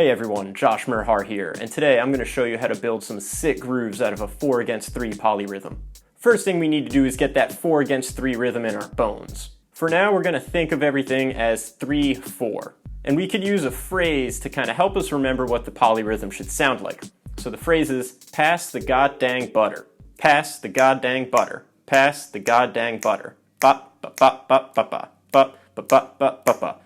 Hey everyone, Josh Merhar here, and today I'm going to show you how to build some sick grooves out of a 4/3 polyrhythm. First thing we need to do is get that 4/3 rhythm in our bones. For now, we're going to think of everything as 3/4, and we could use a phrase to kind of help us remember what the polyrhythm should sound like. So the phrase is, pass the goddang butter, pass the goddang butter, pass the goddang butter, ba ba ba ba ba ba ba ba ba ba ba ba.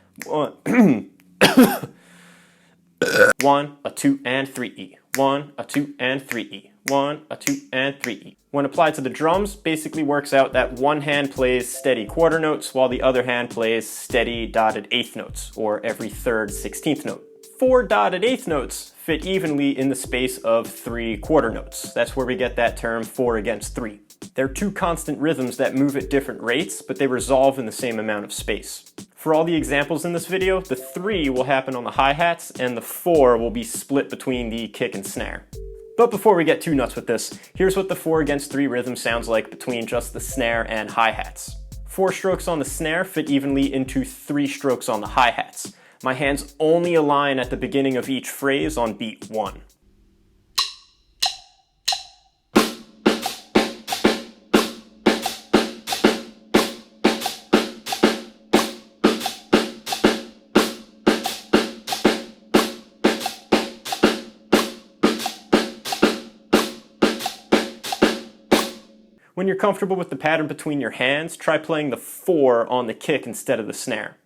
1, a 2, and 3E. 1, a 2, and 3E. 1, a 2, and 3E. When applied to the drums, basically works out that one hand plays steady quarter notes while the other hand plays steady dotted eighth notes, or every third 16th note. 4 dotted eighth notes fit evenly in the space of 3 quarter notes. That's where we get that term 4/3. They're two constant rhythms that move at different rates, but they resolve in the same amount of space. For all the examples in this video, the 3 will happen on the hi-hats and the 4 will be split between the kick and snare. But before we get too nuts with this, here's what the 4/3 rhythm sounds like between just the snare and hi-hats. 4 strokes on the snare fit evenly into 3 strokes on the hi-hats. My hands only align at the beginning of each phrase on beat 1. When you're comfortable with the pattern between your hands, try playing the 4 on the kick instead of the snare.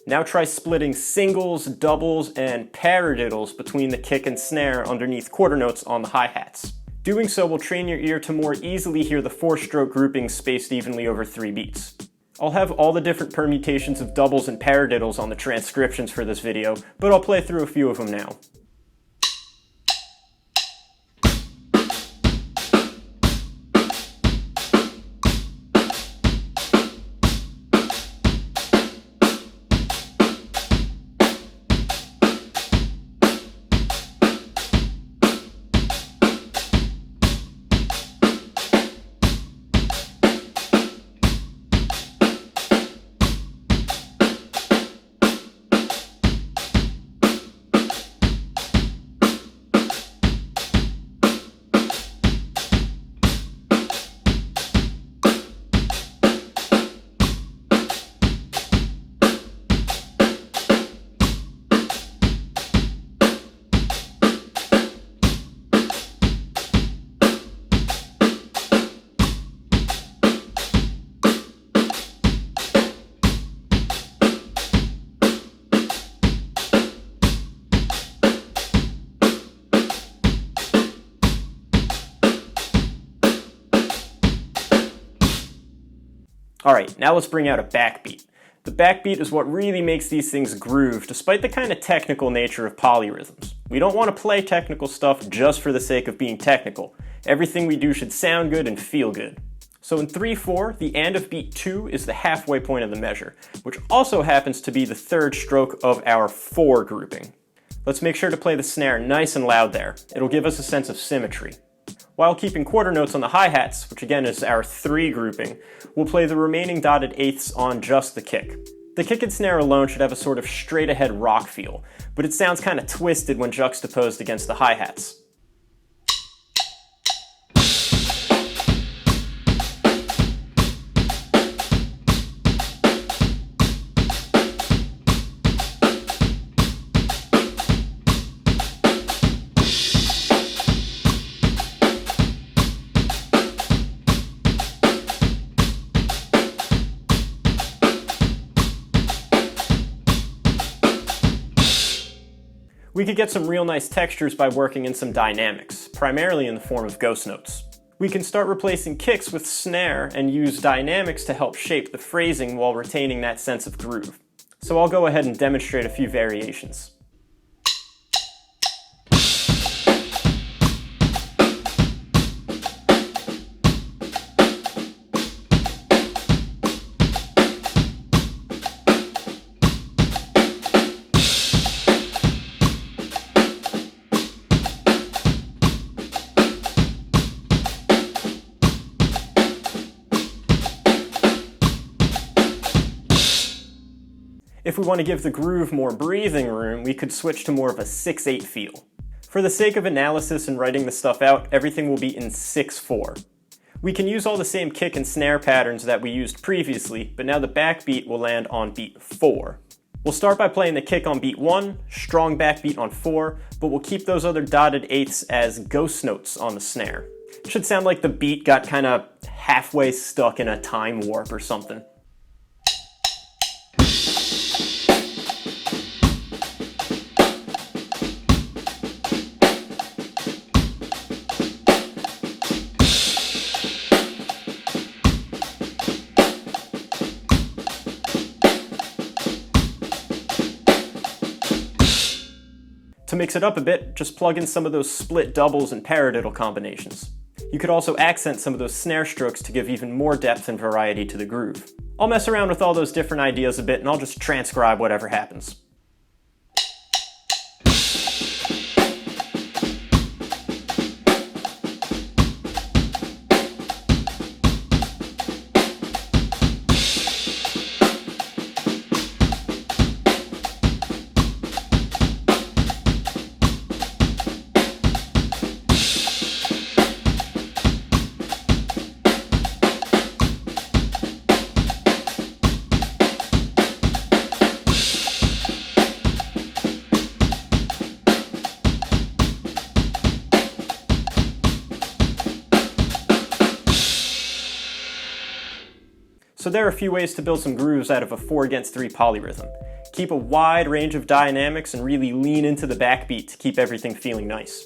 Now try splitting singles, doubles, and paradiddles between the kick and snare underneath quarter notes on the hi-hats. Doing so will train your ear to more easily hear the 4-stroke groupings spaced evenly over 3 beats. I'll have all the different permutations of doubles and paradiddles on the transcriptions for this video, but I'll play through a few of them now. Alright, now let's bring out a backbeat. The backbeat is what really makes these things groove, despite the kind of technical nature of polyrhythms. We don't want to play technical stuff just for the sake of being technical. Everything we do should sound good and feel good. So in 3/4, the end of beat 2 is the halfway point of the measure, which also happens to be the 3rd stroke of our 4 grouping. Let's make sure to play the snare nice and loud there. It'll give us a sense of symmetry. While keeping quarter notes on the hi-hats, which again is our 3 grouping, we'll play the remaining dotted eighths on just the kick. The kick and snare alone should have a sort of straight-ahead rock feel, but it sounds kind of twisted when juxtaposed against the hi-hats. We could get some real nice textures by working in some dynamics, primarily in the form of ghost notes. We can start replacing kicks with snare and use dynamics to help shape the phrasing while retaining that sense of groove. So I'll go ahead and demonstrate a few variations. If we want to give the groove more breathing room, we could switch to more of a 6/8 feel. For the sake of analysis and writing the stuff out, everything will be in 6/4. We can use all the same kick and snare patterns that we used previously, but now the backbeat will land on beat 4. We'll start by playing the kick on beat 1, strong backbeat on 4, but we'll keep those other dotted eighths as ghost notes on the snare. It should sound like the beat got kinda halfway stuck in a time warp or something. To mix it up a bit, just plug in some of those split doubles and paradiddle combinations. You could also accent some of those snare strokes to give even more depth and variety to the groove. I'll mess around with all those different ideas a bit and I'll just transcribe whatever happens. So there are a few ways to build some grooves out of a 4/3 polyrhythm. Keep a wide range of dynamics and really lean into the backbeat to keep everything feeling nice.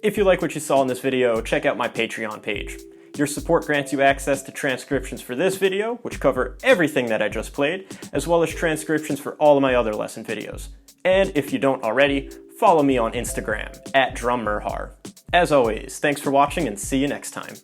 If you like what you saw in this video, check out my Patreon page. Your support grants you access to transcriptions for this video, which cover everything that I just played, as well as transcriptions for all of my other lesson videos. And if you don't already, follow me on Instagram, @drummerhar. As always, thanks for watching and see you next time.